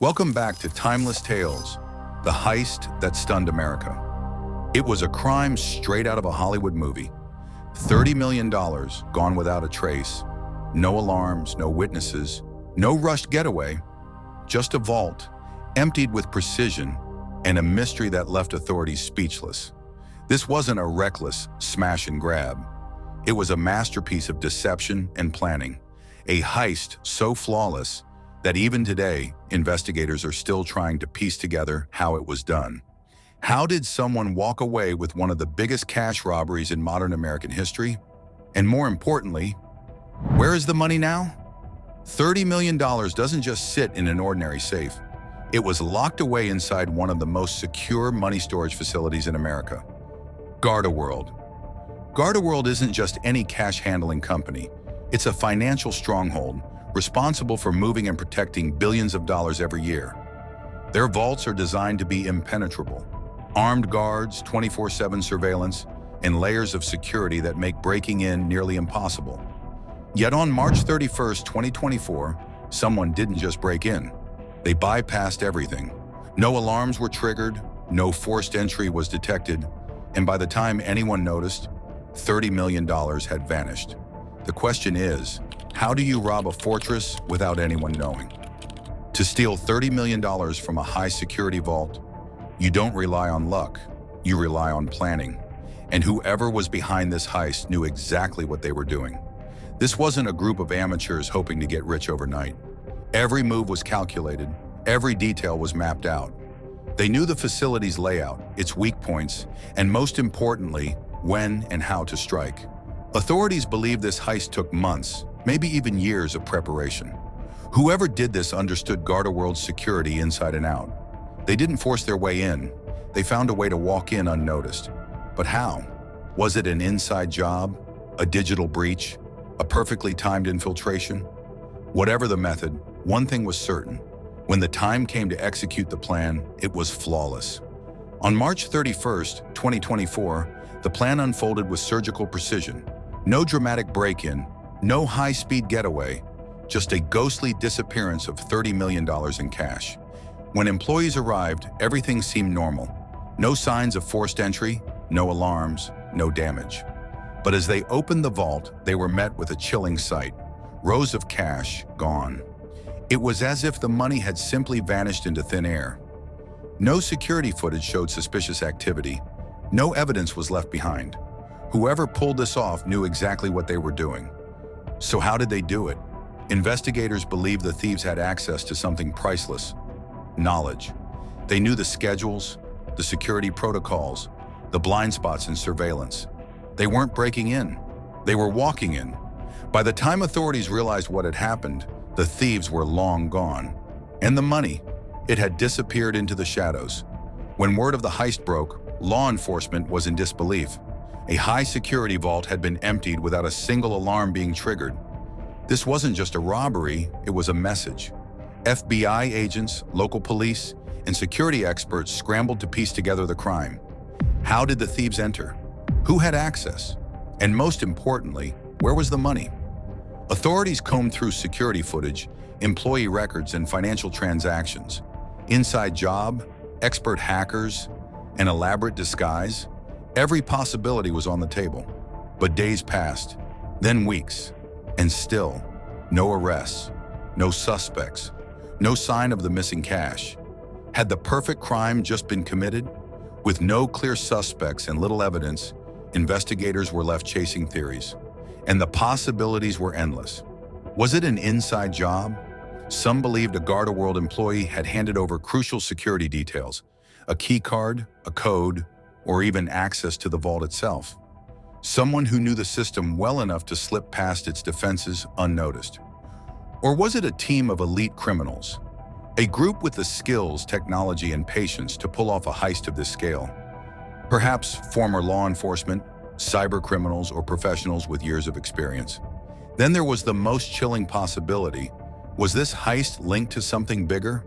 Welcome back to Timeless Tales, the heist that stunned America. It was a crime straight out of a Hollywood movie. $30 million gone without a trace. No alarms, no witnesses, no rushed getaway. Just a vault, emptied with precision, and a mystery that left authorities speechless. This wasn't a reckless smash and grab. It was a masterpiece of deception and planning. A heist so flawless that even today, investigators are still trying to piece together how it was done. How did someone walk away with one of the biggest cash robberies in modern American history? And more importantly, where is the money now? $30 million doesn't just sit in an ordinary safe. It was locked away inside one of the most secure money storage facilities in America, GardaWorld. GardaWorld isn't just any cash handling company. It's a financial stronghold responsible for moving and protecting billions of dollars every year. Their vaults are designed to be impenetrable. Armed guards, 24/7 surveillance, and layers of security that make breaking in nearly impossible. Yet on March 31st, 2024, someone didn't just break in. They bypassed everything. No alarms were triggered, no forced entry was detected, and by the time anyone noticed, $30 million had vanished. The question is, how do you rob a fortress without anyone knowing? To steal $30 million from a high-security vault, you don't rely on luck, you rely on planning. And whoever was behind this heist knew exactly what they were doing. This wasn't a group of amateurs hoping to get rich overnight. Every move was calculated, every detail was mapped out. They knew the facility's layout, its weak points, and most importantly, when and how to strike. Authorities believe this heist took months, maybe even years of preparation. Whoever did this understood GardaWorld's security inside and out. They didn't force their way in. They found a way to walk in unnoticed. But how? Was it an inside job? A digital breach? A perfectly timed infiltration? Whatever the method, one thing was certain. When the time came to execute the plan, it was flawless. On March 31st, 2024, the plan unfolded with surgical precision. No dramatic break-in, no high-speed getaway, just a ghostly disappearance of $30 million in cash. When employees arrived, everything seemed normal. No signs of forced entry, no alarms, no damage. But as they opened the vault, they were met with a chilling sight. Rows of cash gone. It was as if the money had simply vanished into thin air. No security footage showed suspicious activity. No evidence was left behind. Whoever pulled this off knew exactly what they were doing. So how did they do it? Investigators believe the thieves had access to something priceless: knowledge. They knew the schedules, the security protocols, the blind spots in surveillance. They weren't breaking in, they were walking in. By the time authorities realized what had happened, the thieves were long gone. And the money, it had disappeared into the shadows. When word of the heist broke, law enforcement was in disbelief. A high-security vault had been emptied without a single alarm being triggered. This wasn't just a robbery, it was a message. FBI agents, local police, and security experts scrambled to piece together the crime. How did the thieves enter? Who had access? And most importantly, where was the money? Authorities combed through security footage, employee records, and financial transactions. Inside job, expert hackers, an elaborate disguise. Every possibility was on the table. But days passed, then weeks, and still, no arrests, no suspects, no sign of the missing cash. Had the perfect crime just been committed? With no clear suspects and little evidence, investigators were left chasing theories. And the possibilities were endless. Was it an inside job? Some believed a GardaWorld employee had handed over crucial security details, a key card, a code, or even access to the vault itself. Someone who knew the system well enough to slip past its defenses unnoticed. Or was it a team of elite criminals? A group with the skills, technology, and patience to pull off a heist of this scale? Perhaps former law enforcement, cyber criminals, or professionals with years of experience. Then there was the most chilling possibility. Was this heist linked to something bigger?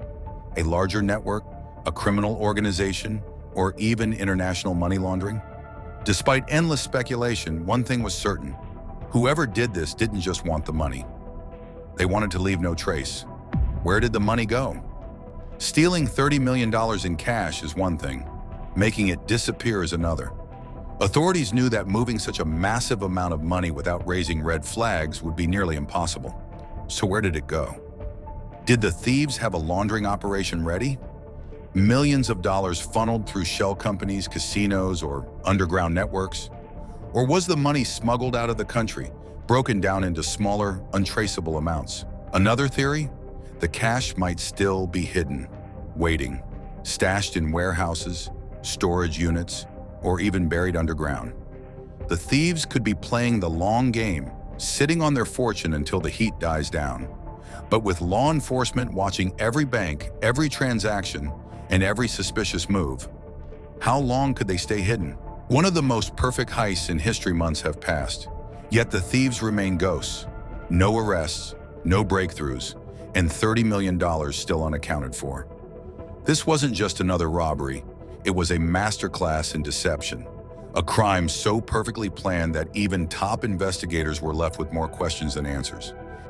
A larger network? A criminal organization? Or even international money laundering? Despite endless speculation, one thing was certain. Whoever did this didn't just want the money. They wanted to leave no trace. Where did the money go? Stealing $30 million in cash is one thing. Making it disappear is another. Authorities knew that moving such a massive amount of money without raising red flags would be nearly impossible. So where did it go? Did the thieves have a laundering operation ready? Millions of dollars funneled through shell companies, casinos, or underground networks? Or was the money smuggled out of the country, broken down into smaller, untraceable amounts? Another theory? The cash might still be hidden, waiting, stashed in warehouses, storage units, or even buried underground. The thieves could be playing the long game, sitting on their fortune until the heat dies down. But with law enforcement watching every bank, every transaction, and every suspicious move, how long could they stay hidden? One of the most perfect heists in history months have passed, yet the thieves remain ghosts. No arrests, no breakthroughs, and $30 million still unaccounted for. This wasn't just another robbery, it was a masterclass in deception. A crime so perfectly planned that even top investigators were left with more questions than answers.